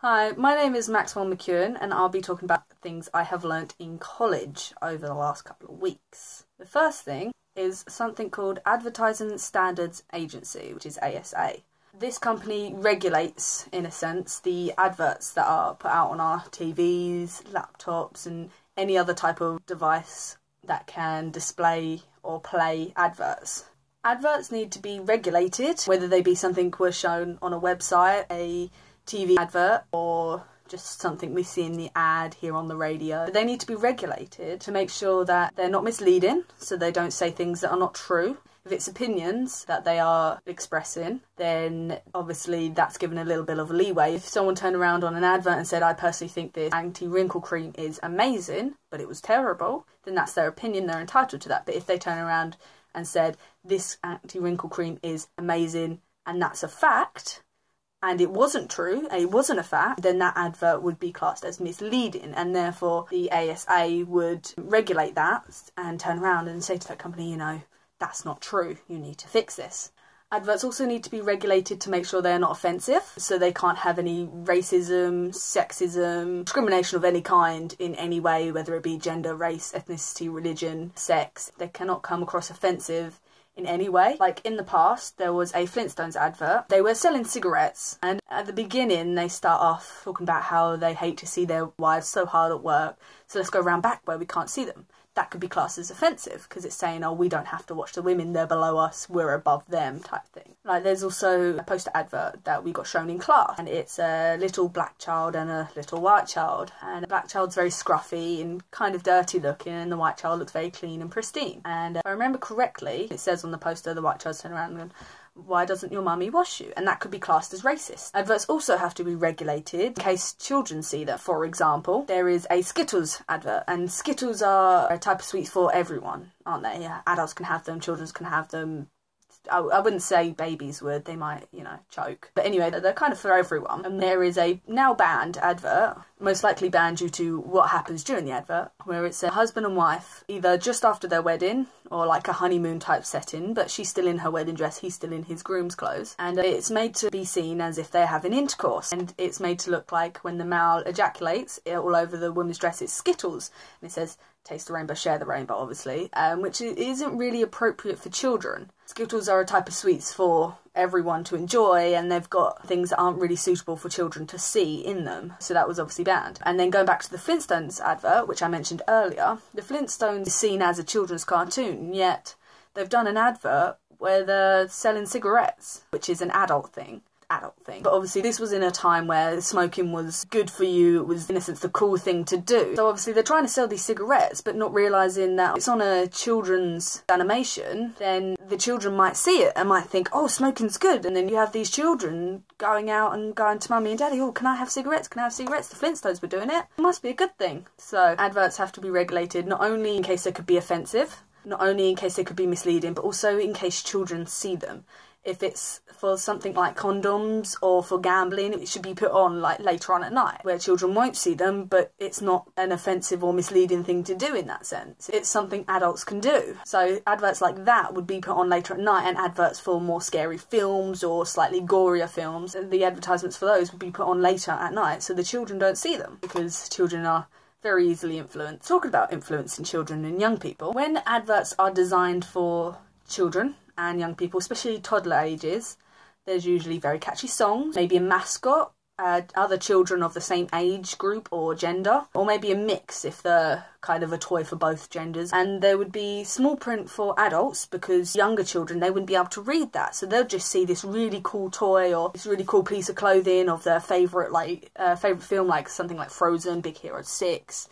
Hi, my name is Maxwell McEwen and I'll be talking about things I have learnt in college over the last couple of weeks. The first thing is something called Advertising Standards Agency, which is ASA. This company regulates, in a sense, the adverts that are put out on our TVs, laptops and any other type of device that can display or play adverts. Adverts need to be regulated, whether they be something we're shown on a website, a TV advert, or just something we see in the ad here on the radio. But they need to be regulated to make sure that they're not misleading, so they don't say things that are not true. If it's opinions that they are expressing, then obviously that's given a little bit of leeway. If someone turned around on an advert and said, I personally think this anti-wrinkle cream is amazing, but it was terrible, then that's their opinion, they're entitled to that. But if they turn around and said, this anti-wrinkle cream is amazing, and that's a fact, and it wasn't true, and it wasn't a fact, then that advert would be classed as misleading, and therefore the ASA would regulate that and turn around and say to that company, you know, that's not true, you need to fix this. Adverts also need to be regulated to make sure they're not offensive, so they can't have any racism, sexism, discrimination of any kind in any way, whether it be gender, race, ethnicity, religion, sex. They cannot come across offensive in any way. Like in the past, there was a Flintstones advert. They were selling cigarettes, and at the beginning they start off talking about how they hate to see their wives so hard at work, so let's go around back where we can't see them. That could be classed as offensive because it's saying, oh, we don't have to watch the women, they're below us, we're above them type thing. Like there's also a poster advert that we got shown in class, and it's a little black child and a little white child, and the black child's very scruffy and kind of dirty looking, and the white child looks very clean and pristine. And if I remember correctly, it says on the poster the white child's turning around and going, why doesn't your mummy wash you? And that could be classed as racist. Adverts also have to be regulated in case children see them. For example, there is a Skittles advert, and Skittles are a type of sweets for everyone, aren't they? Yeah, adults can have them, children can have them. I wouldn't say babies would, they might, you know, choke. But anyway, they're kind of for everyone. And there is a now banned advert, most likely banned due to what happens during the advert, where it's a husband and wife, either just after their wedding, or like a honeymoon type setting, but she's still in her wedding dress, he's still in his groom's clothes. And it's made to be seen as if they're having intercourse. And it's made to look like when the male ejaculates, all over the woman's dress it's Skittles. And it says, taste the rainbow, share the rainbow, obviously, which isn't really appropriate for children. Skittles are a type of sweets for everyone to enjoy, and they've got things that aren't really suitable for children to see in them, so that was obviously banned. And then going back to the Flintstones advert, which I mentioned earlier, the Flintstones is seen as a children's cartoon, yet they've done an advert where they're selling cigarettes, which is an adult thing. But obviously this was in a time where smoking was good for you, it was in a sense the cool thing to do. So obviously they're trying to sell these cigarettes but not realising that it's on a children's animation, then the children might see it and might think, oh, smoking's good, and then you have these children going out and going to mummy and daddy, oh, can I have cigarettes, can I have cigarettes? The Flintstones were doing it must be a good thing. So adverts have to be regulated, not only in case they could be offensive, not only in case they could be misleading, but also in case children see them. If it's for something like condoms or for gambling, it should be put on like later on at night, where children won't see them, but it's not an offensive or misleading thing to do in that sense. It's something adults can do. So adverts like that would be put on later at night, and adverts for more scary films or slightly gorier films, the advertisements for those would be put on later at night, so the children don't see them, because children are very easily influenced. Talking about influencing children and young people, when adverts are designed for children and young people, especially toddler ages, there's usually very catchy songs, maybe a mascot, other children of the same age group or gender, or maybe a mix if they're kind of a toy for both genders. And there would be small print for adults, because younger children, they wouldn't be able to read that, so they'll just see this really cool toy or this really cool piece of clothing of their favourite film, like something like Frozen, Big Hero 6,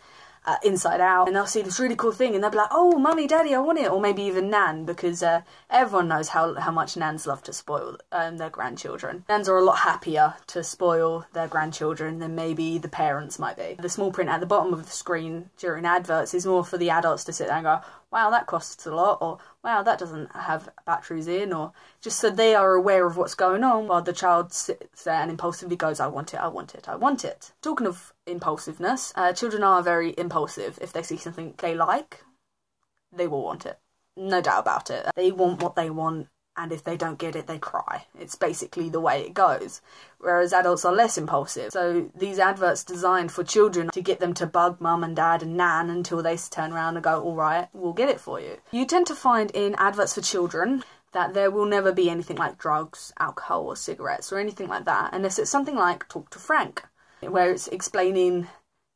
Inside Out, and they'll see this really cool thing and they'll be like, oh, mummy, daddy, I want it. Or maybe even Nan, because everyone knows how much Nans love to spoil their grandchildren. Nans are a lot happier to spoil their grandchildren than maybe the parents might be. The small print at the bottom of the screen during adverts is more for the adults to sit there and go, wow, that costs a lot, or wow, that doesn't have batteries in, or just so they are aware of what's going on, while the child sits there and impulsively goes, I want it, I want it, I want it. Talking of impulsiveness, children are very impulsive. If they see something they like, they will want it. No doubt about it. They want what they want and if they don't get it, they cry. It's basically the way it goes. Whereas adults are less impulsive. So these adverts designed for children to get them to bug mum and dad and nan until they turn around and go, all right, we'll get it for you. You tend to find in adverts for children that there will never be anything like drugs, alcohol or cigarettes or anything like that, unless it's something like Talk to Frank, where it's explaining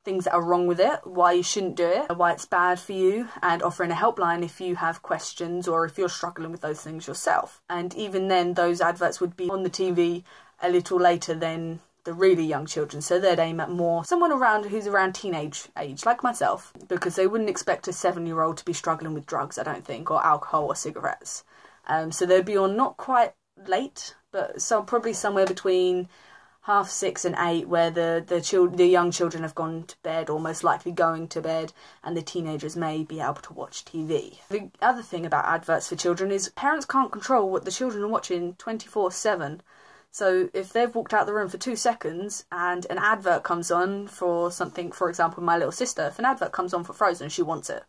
things that are wrong with it, why you shouldn't do it, why it's bad for you, and offering a helpline if you have questions or if you're struggling with those things yourself. And even then, those adverts would be on the TV a little later than the really young children, so they'd aim at more someone around who's around teenage age, like myself, because they wouldn't expect a 7-year-old to be struggling with drugs, I don't think, or alcohol or cigarettes. So they'd be on not quite late, but probably somewhere between 6:30 and 8, where the young children have gone to bed, or most likely going to bed, and the teenagers may be able to watch TV. The other thing about adverts for children is parents can't control what the children are watching 24/7. So if they've walked out the room for 2 seconds and an advert comes on for something, for example, my little sister, if an advert comes on for Frozen, she wants it.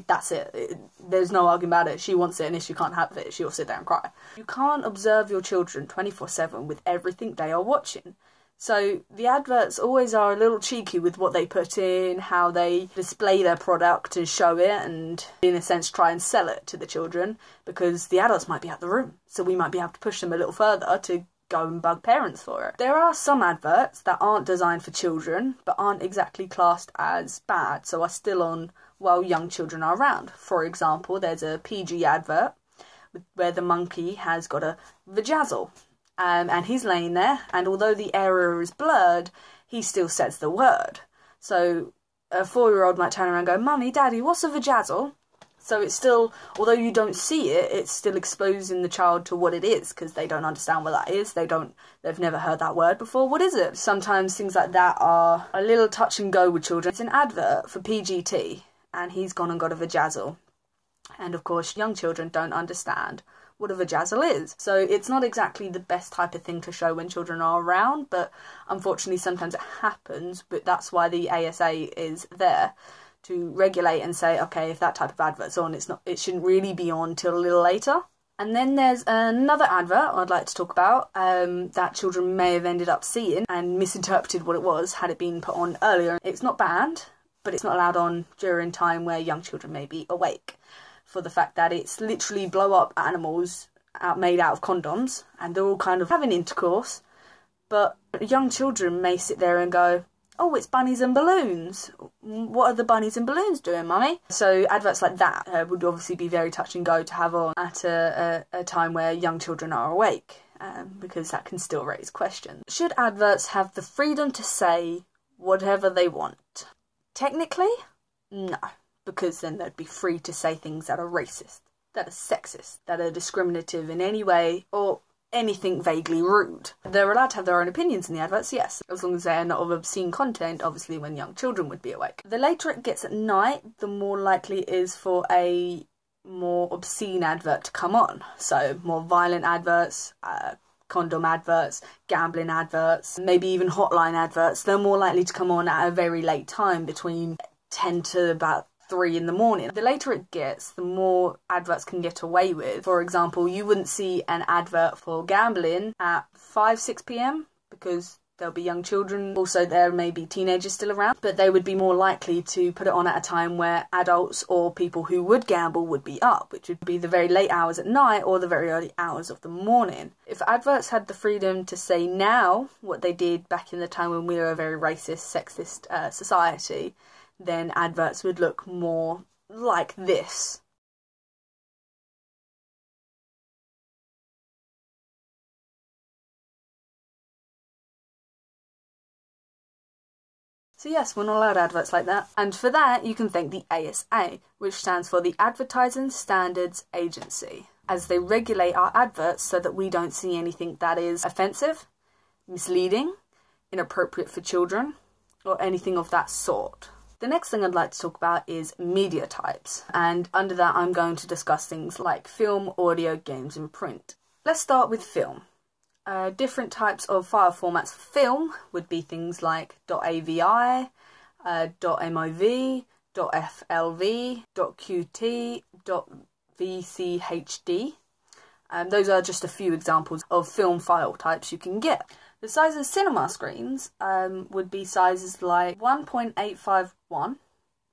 That's it. There's no arguing about it. She wants it, and if she can't have it, she'll sit there and cry. You can't observe your children 24/7 with everything they are watching. So the adverts always are a little cheeky with what they put in, how they display their product and show it, and in a sense try and sell it to the children, because the adults might be out the room. So we might be able to push them a little further to go and bug parents for it. There are some adverts that aren't designed for children, but aren't exactly classed as bad, so are still on while young children are around. For example, there's a PG advert where the monkey has got a vajazzle, and he's laying there, and although the area is blurred, he still says the word. So a 4-year-old might turn around and go, "Mummy, Daddy, what's a vajazzle?" So it's still, although you don't see it, it's still exposing the child to what it is, because they don't understand what that is. They've never heard that word before. What is it? Sometimes things like that are a little touch and go with children. It's an advert for PGT, and he's gone and got a vajazzle. And of course, young children don't understand what a vajazzle is. So it's not exactly the best type of thing to show when children are around, but unfortunately sometimes it happens, but that's why the ASA is there, to regulate and say, okay, if that type of advert's on, it shouldn't really be on till a little later. And then there's another advert I'd like to talk about that children may have ended up seeing and misinterpreted what it was had it been put on earlier. It's not banned, but it's not allowed on during time where young children may be awake, for the fact that it's literally blow-up animals made out of condoms, and they're all kind of having intercourse, but young children may sit there and go, "Oh, it's bunnies and balloons. What are the bunnies and balloons doing, Mummy?" So adverts like that would obviously be very touch and go to have on at a time where young children are awake, because that can still raise questions. Should adverts have the freedom to say whatever they want? Technically, no, because then they'd be free to say things that are racist, that are sexist, that are discriminative in any way, or anything vaguely rude. They're allowed to have their own opinions in the adverts, yes, as long as they're not of obscene content, obviously, when young children would be awake. The later it gets at night, the more likely it is for a more obscene advert to come on. So more violent adverts, condom adverts, gambling adverts, maybe even hotline adverts. They're more likely to come on at a very late time, between 10 to about 3 in the morning. The later it gets, the more adverts can get away with. For example, you wouldn't see an advert for gambling at 5-6 p.m. because there'll be young children. Also, there may be teenagers still around, but they would be more likely to put it on at a time where adults or people who would gamble would be up, which would be the very late hours at night or the very early hours of the morning. If adverts had the freedom to say now what they did back in the time when we were a very racist, sexist society, then adverts would look more like this. So yes, we're not allowed adverts like that. And for that, you can thank the ASA, which stands for the Advertising Standards Agency, as they regulate our adverts so that we don't see anything that is offensive, misleading, inappropriate for children, or anything of that sort. The next thing I'd like to talk about is media types, and under that I'm going to discuss things like film, audio, games and print. Let's start with film. Different types of file formats for film would be things like .avi, .mov, .flv, .qt, .vchd. Those are just a few examples of film file types you can get. The size of cinema screens would be sizes like 1.851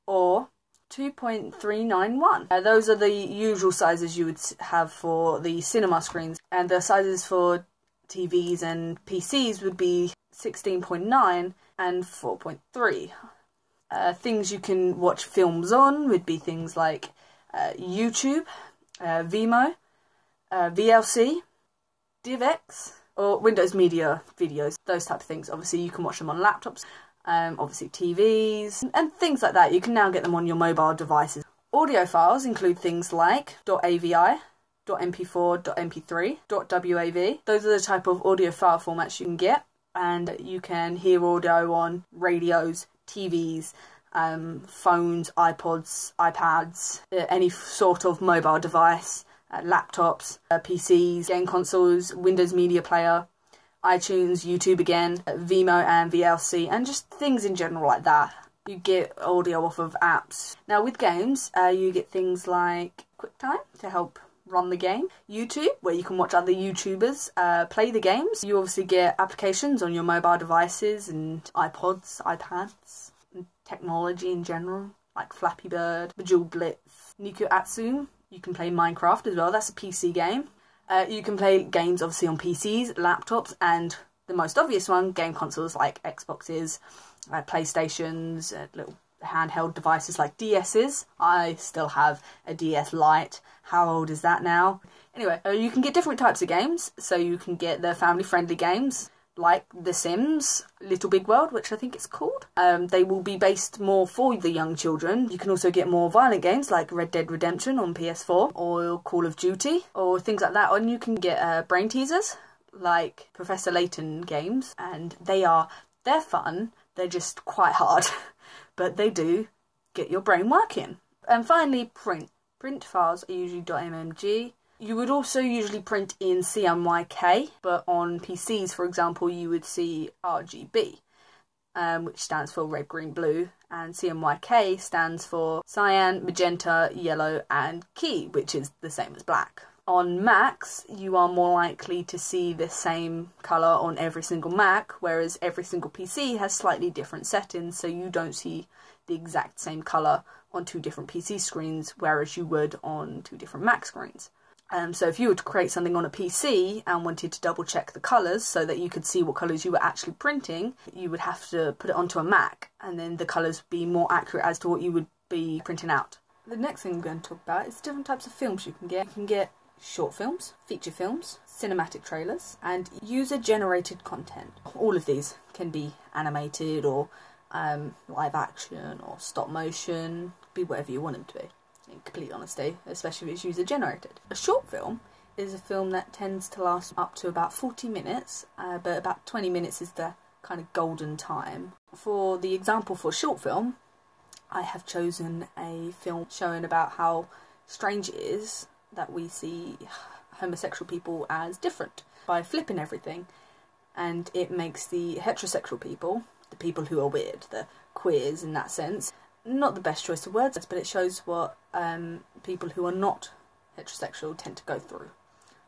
or 2.391. Those are the usual sizes you would have for the cinema screens, and the sizes for TVs and PCs would be 16.9 and 4.3. Things you can watch films on would be things like YouTube, Vimeo, VLC, DivX, or Windows Media videos, those type of things. Obviously you can watch them on laptops, obviously TVs, and things like that. You can now get them on your mobile devices. Audio files include things like .avi, .mp4, .mp3, .wav. Those are the type of audio file formats you can get, and you can hear audio on radios, TVs, phones, iPods, iPads, any sort of mobile device, laptops, PCs, game consoles, Windows Media Player, iTunes, YouTube again, Vimeo and VLC, and just things in general like that. You get audio off of apps. Now with games, you get things like QuickTime to help run the game, YouTube, where you can watch other YouTubers play the games. You obviously get applications on your mobile devices and iPods, iPads, and technology in general, like Flappy Bird, Bejeweled Blitz, Niku Atsun. You can play Minecraft as well, that's a PC game. You can play games obviously on PCs, laptops, and the most obvious one, game consoles like Xboxes, PlayStations, little handheld devices like DS's. I still have a DS Lite. How old is that now? Anyway, you can get different types of games. So you can get the family-friendly games like The Sims, Little Big World, which I think it's called. They will be based more for the young children. You can also get more violent games like Red Dead Redemption on PS4 or Call of Duty or things like that. And you can get brain teasers like Professor Layton games, and they're fun. They're just quite hard, but they do get your brain working. And finally, print. Print files are usually .mmg. You would also usually print in CMYK, but on PCs, for example, you would see RGB, which stands for red, green, blue, and CMYK stands for cyan, magenta, yellow, and key, which is the same as black. On Macs, you are more likely to see the same colour on every single Mac, whereas every single PC has slightly different settings, so you don't see the exact same colour on two different PC screens, whereas you would on two different Mac screens. So if you were to create something on a PC and wanted to double check the colours so that you could see what colours you were actually printing, you would have to put it onto a Mac, and then the colours would be more accurate as to what you would be printing out. The next thing we're going to talk about is different types of films you can get. You can get short films, feature films, cinematic trailers, and user-generated content. All of these can be animated or live action or stop motion, be whatever you want them to be, in complete honesty, especially if it's user-generated. A short film is a film that tends to last up to about 40 minutes, but about 20 minutes is the kind of golden time. For the example for short film, I have chosen a film showing about how strange it is that we see homosexual people as different by flipping everything, and it makes the heterosexual people, the people who are weird, the queers in that sense, not the best choice of words, but it shows what people who are not heterosexual tend to go through.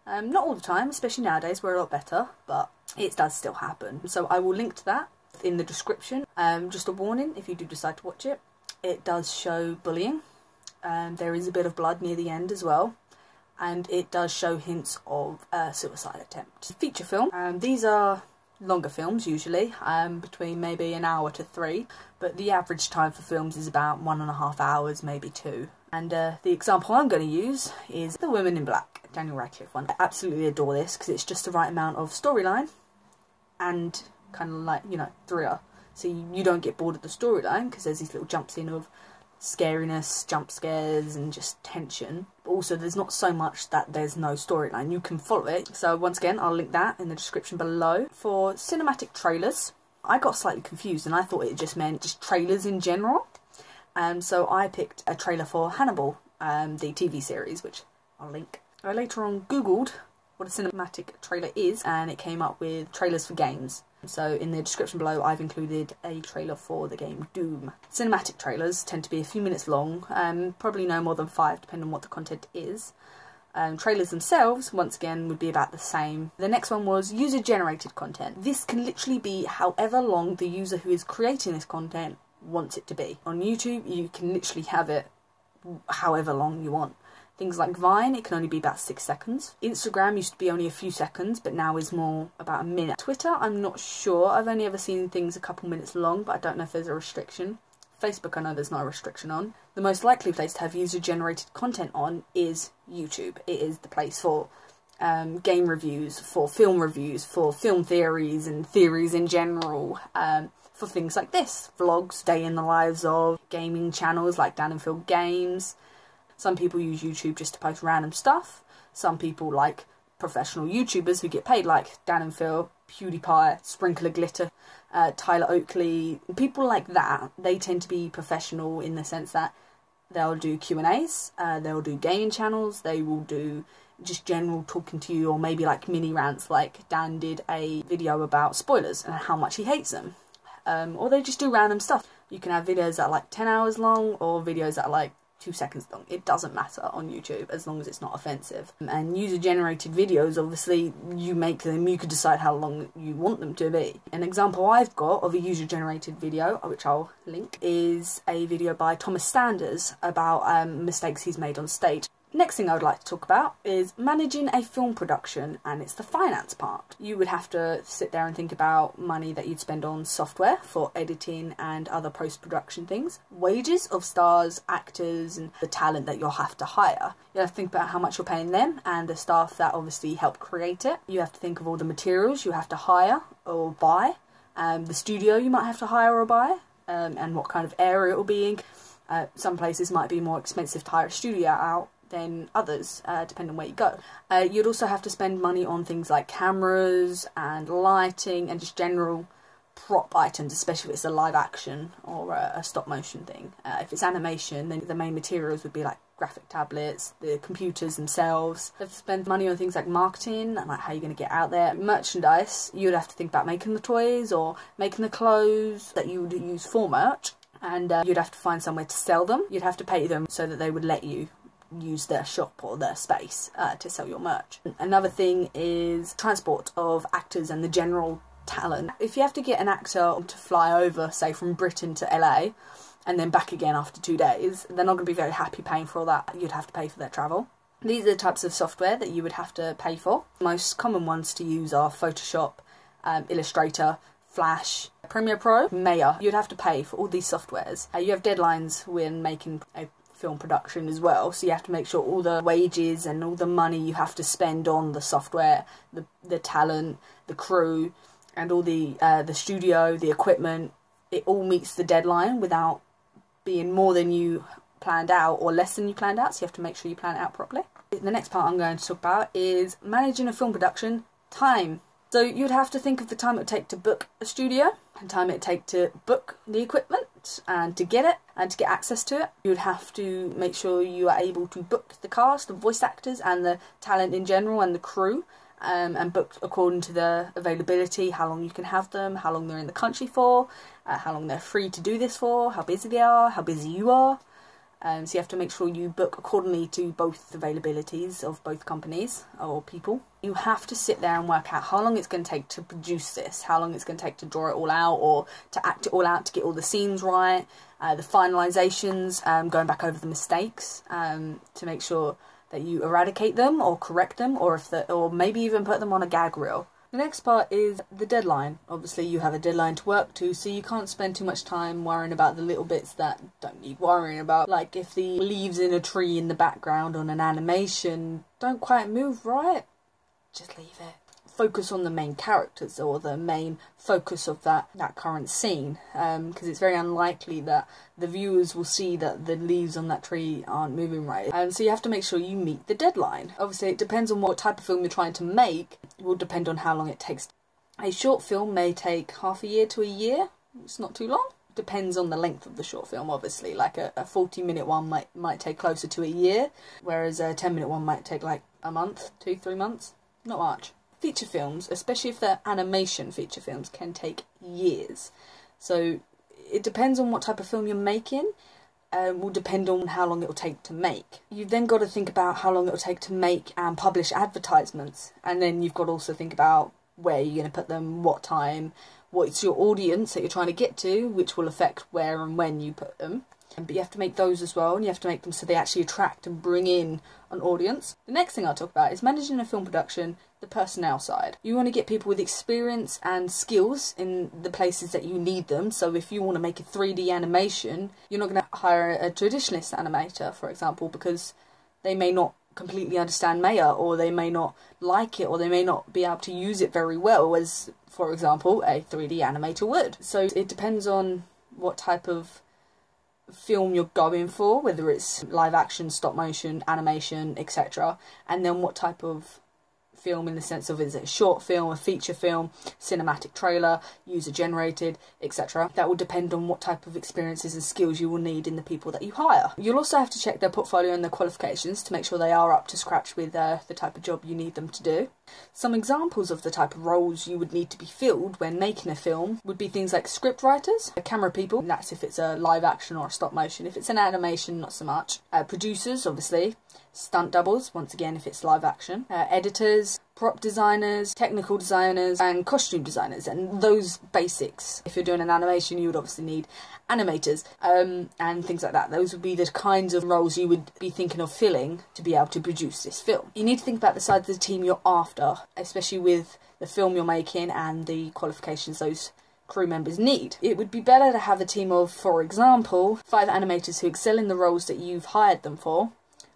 Not all the time, especially nowadays, we're a lot better, but it does still happen. So I will link to that in the description. Just a warning, if you do decide to watch it, it does show bullying. There is a bit of blood near the end as well, and it does show hints of a suicide attempt. Feature film, these are longer films usually, between maybe an hour to 3, but the average time for films is about 1.5 hours, maybe 2. And the example I'm going to use is The Women in Black, Daniel Radcliffe one. I absolutely adore this because it's just the right amount of storyline and kind of like, you know, thriller. So you don't get bored of the storyline because there's these little jumps in of scariness, jump scares, and just tension. But also there's not so much that there's no storyline. You can follow it. So once again, I'll link that in the description below. For cinematic trailers, I got slightly confused and I thought it just meant just trailers in general. So I picked a trailer for Hannibal, the TV series, which I'll link. I later on googled what a cinematic trailer is, and it came up with trailers for games. So in the description below I've included a trailer for the game Doom. Cinematic trailers tend to be a few minutes long, probably no more than 5 depending on what the content is. Trailers themselves, once again, would be about the same. The next one was user-generated content. This can literally be however long the user who is creating this content wants it to be. On YouTube, you can literally have it however long you want. Things like Vine, it can only be about 6 seconds. Instagram used to be only a few seconds, but now is more about a minute. Twitter, I'm not sure. I've only ever seen things a couple minutes long, but I don't know if there's a restriction. Facebook, I know there's not a restriction on. The most likely place to have user-generated content on is YouTube. It is the place for game reviews, for film theories and theories in general, for things like this. Vlogs, day in the lives of gaming channels like Dan and Phil Games. Some people use YouTube just to post random stuff. Some people like professional YouTubers who get paid, like Dan and Phil, PewDiePie, Sprinkler Glitter, Tyler Oakley. People like that, they tend to be professional in the sense that they'll do Q&As, they'll do gaming channels, they will do just general talking to you, or maybe like mini rants, like Dan did a video about spoilers and how much he hates them. Or they just do random stuff. You can have videos that are like 10 hours long, or videos that are like 2 seconds long. It doesn't matter on YouTube as long as it's not offensive. And user-generated videos, obviously, you make them, you can decide how long you want them to be. An example I've got of a user-generated video, which I'll link, is a video by Thomas Sanders about mistakes he's made on stage. Next thing I would like to talk about is managing a film production, and it's the finance part. You would have to sit there and think about money that you'd spend on software for editing and other post-production things, wages of stars, actors, and the talent that you'll have to hire. You have to think about how much you're paying them and the staff that obviously help create it. You have to think of all the materials you have to hire or buy, the studio you might have to hire or buy, and what kind of area it will be in. Some places might be more expensive to hire a studio out than others, depending on where you go. You'd also have to spend money on things like cameras and lighting and just general prop items, especially if it's a live action or a stop motion thing. If it's animation, then the main materials would be like graphic tablets, the computers themselves. You have to spend money on things like marketing and like how you're going to get out there. Merchandise, you'd have to think about making the toys or making the clothes that you would use for merch, and you'd have to find somewhere to sell them. You'd have to pay them so that they would let you use their shop or their space to sell your merch. Another thing is transport of actors and the general talent. If you have to get an actor to fly over, say from Britain to LA and then back again after 2 days, they're not going to be very happy paying for all that. You'd have to pay for their travel. These are the types of software that you would have to pay for. The most common ones to use are Photoshop, Illustrator, Flash, Premiere Pro, Maya. You'd have to pay for all these softwares. You have deadlines when making a film production as well, so you have to make sure all the wages and all the money you have to spend on the software, the talent, the crew, and all the studio, the equipment, it all meets the deadline without being more than you planned out or less than you planned out, so you have to make sure you plan it out properly. The next part I'm going to talk about is managing a film production time. So you'd have to think of the time it would take to book a studio, the time it would take to book the equipment and to get it and to get access to it. You'd have to make sure you are able to book the cast, the voice actors and the talent in general and the crew, and book according to their availability, how long you can have them, how long they're in the country for, how long they're free to do this for, how busy they are, how busy you are. So you have to make sure you book accordingly to both availabilities of both companies or people. You have to sit there and work out how long it's going to take to produce this, how long it's going to take to draw it all out or to act it all out, to get all the scenes right, the finalisations, going back over the mistakes to make sure that you eradicate them or correct them, or maybe even put them on a gag reel. The next part is the deadline. Obviously you have a deadline to work to, so you can't spend too much time worrying about the little bits that don't need worrying about. Like if the leaves in a tree in the background on an animation don't quite move right, just leave it. Focus on the main characters or the main focus of that current scene, because it's very unlikely that the viewers will see that the leaves on that tree aren't moving right, and so you have to make sure you meet the deadline. Obviously it depends on what type of film you're trying to make. It will depend on how long it takes. A short film may take half a year to a year. It's not too long. Depends on the length of the short film, obviously. Like a 40-minute one might take closer to a year, whereas a 10-minute one might take like a month, 2-3 months. Not much. Feature films, especially if they're animation feature films, can take years. So it depends on what type of film you're making. will depend on how long it will take to make. You've then got to think about how long it will take to make and publish advertisements, and then you've got to also think about where you're going to put them, what time, what's your audience that you're trying to get to, which will affect where and when you put them. But you have to make those as well, and you have to make them so they actually attract and bring in an audience. The next thing I'll talk about is managing a film production, the personnel side. You want to get people with experience and skills in the places that you need them. So if you want to make a 3D animation, you're not going to hire a traditionalist animator, for example, because they may not completely understand Maya, or they may not like it, or they may not be able to use it very well as, for example, a 3D animator would. So it depends on what type of film you're going for, whether it's live action, stop motion, animation, etc., and then what type of film, in the sense of, is it a short film, a feature film, cinematic trailer, user generated, etc. That will depend on what type of experiences and skills you will need in the people that you hire. You'll also have to check their portfolio and their qualifications to make sure they are up to scratch with the type of job you need them to do. Some examples of the type of roles you would need to be filled when making a film would be things like script writers, camera people, and that's if it's a live action or a stop motion. If it's an animation, not so much. Producers, obviously. Stunt doubles, once again if it's live action. Editors, prop designers, technical designers, and costume designers, and those basics. If you're doing an animation, you would obviously need animators and things like that. Those would be the kinds of roles you would be thinking of filling to be able to produce this film. You need to think about the size of the team you're after, especially with the film you're making and the qualifications those crew members need. It would be better to have a team of, for example, 5 animators who excel in the roles that you've hired them for,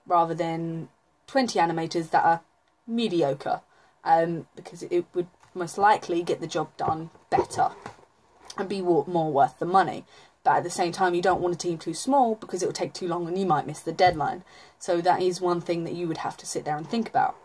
rather than 20 animators that are mediocre, because it would most likely get the job done better and be more worth the money. But at the same time, you don't want a team too small because it will take too long and you might miss the deadline. So that is one thing that you would have to sit there and think about.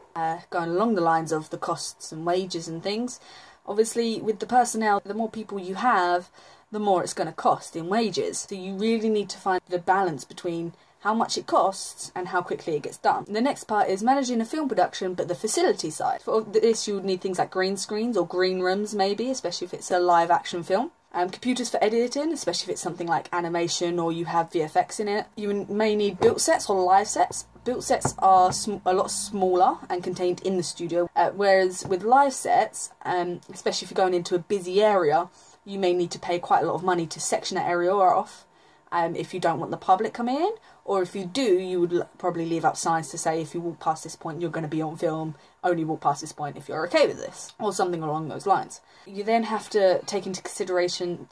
Going along the lines of the costs and wages and things, obviously with the personnel, the more people you have, the more it's going to cost in wages. So you really need to find the balance between how much it costs and how quickly it gets done. The next part is managing a film production, but the facility side. For this you would need things like green screens or green rooms maybe, especially if it's a live action film. Computers for editing, especially if it's something like animation or you have VFX in it. You may need built sets or live sets. Built sets are a lot smaller and contained in the studio, whereas with live sets, especially if you're going into a busy area, you may need to pay quite a lot of money to section that area off if you don't want the public coming in. Or if you do, you would probably leave up signs to say if you walk past this point you're going to be on film, only walk past this point if you're okay with this, or something along those lines. You then have to take into consideration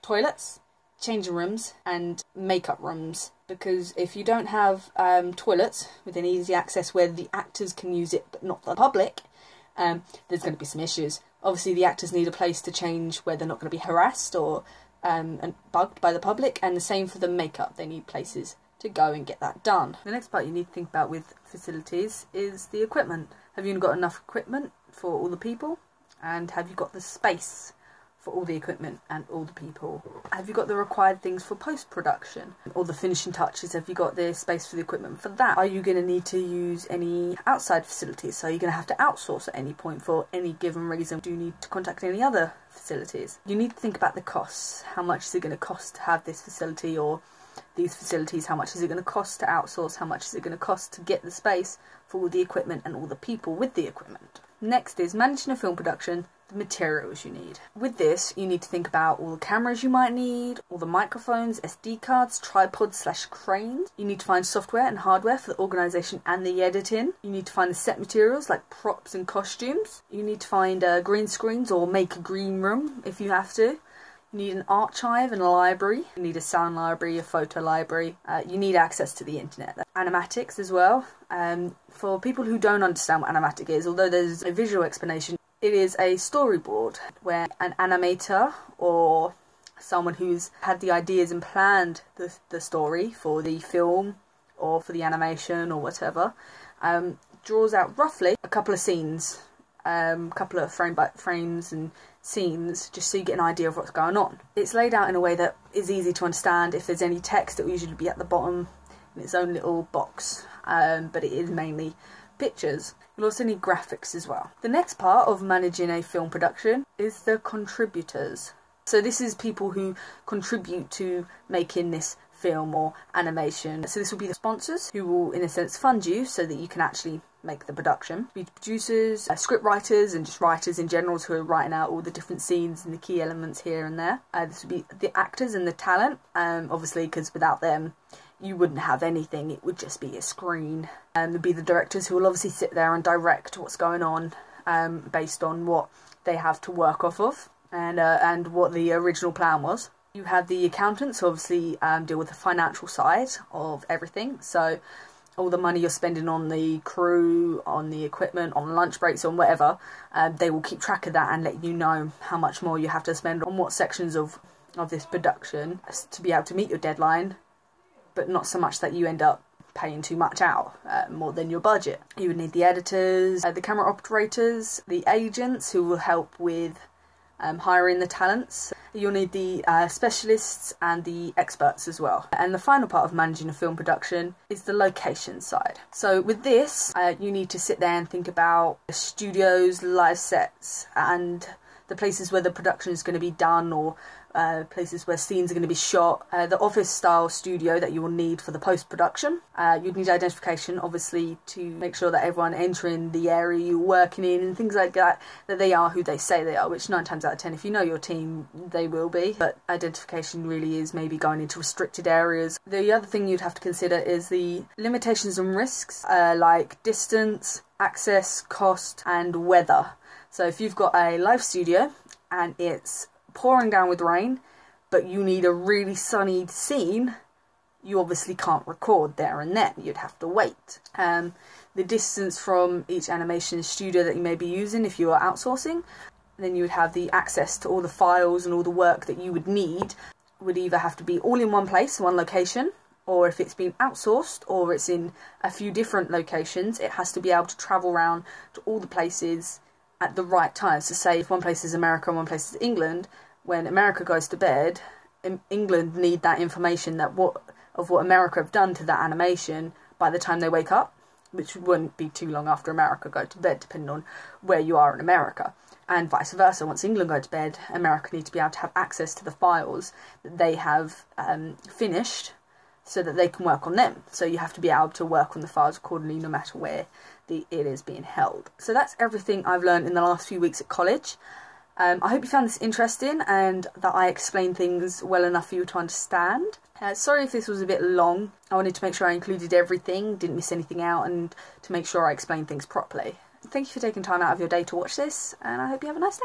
toilets, changing rooms and makeup rooms, because if you don't have toilets within easy access where the actors can use it but not the public, there's going to be some issues. Obviously the actors need a place to change where they're not going to be harassed or and bugged by the public, and the same for the makeup. They need places to go and get that done. The next part you need to think about with facilities is the equipment. Have you got enough equipment for all the people? And have you got the space for all the equipment and all the people? Have you got the required things for post-production? All the finishing touches, have you got the space for the equipment for that? Are you going to need to use any outside facilities? So you're going to have to outsource at any point for any given reason. Do you need to contact any other facilities? You need to think about the costs. How much is it going to cost to have this facility or these facilities? How much is it going to cost to outsource? How much is it going to cost to get the space for all the equipment and all the people with the equipment? Next is managing a film production, the materials you need. With this, you need to think about all the cameras you might need, all the microphones, SD cards, tripods/cranes. You need to find software and hardware for the organisation and the editing. You need to find the set materials like props and costumes. You need to find green screens or make a green room if you have to. You need an archive and a library. You need a sound library, a photo library. You need access to the internet. Animatics as well. For people who don't understand what animatic is, although there's a visual explanation, it is a storyboard where an animator or someone who's had the ideas and planned the story for the film or for the animation or whatever, draws out roughly a couple of scenes, a couple of frames and scenes, just so you get an idea of what's going on. It's laid out in a way that is easy to understand. If there's any text, it will usually be at the bottom in its own little box, but it is mainly pictures. You'll also need graphics as well. The next part of managing a film production is the contributors. So this is people who contribute to making this film or animation. So this will be the sponsors who will, in a sense, fund you so that you can actually make the production. Be producers, script writers, and just writers in general who are writing out all the different scenes and the key elements here and there. This would be the actors and the talent, obviously, because without them you wouldn't have anything, it would just be a screen. There'd be the directors who will obviously sit there and direct what's going on based on what they have to work off of and what the original plan was. You have the accountants who obviously deal with the financial side of everything, so all the money you're spending on the crew, on the equipment, on lunch breaks, on whatever, they will keep track of that and let you know how much more you have to spend on what sections of this production to be able to meet your deadline, but not so much that you end up paying too much out, more than your budget. You would need the editors, the camera operators, the agents who will help with hiring the talents. You'll need the specialists and the experts as well. And the final part of managing a film production is the location side. So with this, you need to sit there and think about the studios, live sets, and the places where the production is going to be done, or places where scenes are going to be shot, the office style studio that you will need for the post-production. You'd need identification, obviously, to make sure that everyone entering the area you're working in and things like that, that they are who they say they are, which 9 times out of 10, if you know your team, they will be. But identification really is maybe going into restricted areas. The other thing you'd have to consider is the limitations and risks, like distance, access, cost, and weather. So if you've got a live studio and it's pouring down with rain, but you need a really sunny scene, you obviously can't record there and then. You'd have to wait. The distance from each animation studio that you may be using if you are outsourcing, then you would have the access to all the files and all the work that you would need would either have to be all in one place, one location, or if it's been outsourced or it's in a few different locations, it has to be able to travel around to all the places at the right time. So say if one place is America and one place is England, when America goes to bed, England need that information that what America have done to that animation by the time they wake up, which wouldn't be too long after America go to bed, depending on where you are in America. And vice versa, once England go to bed, America need to be able to have access to the files that they have finished so that they can work on them. So you have to be able to work on the files accordingly no matter where it is being held. So that's everything I've learned in the last few weeks at college. I hope you found this interesting and that I explained things well enough for you to understand. Sorry if this was a bit long. I wanted to make sure I included everything, didn't miss anything out, and to make sure I explained things properly. Thank you for taking time out of your day to watch this, and I hope you have a nice day.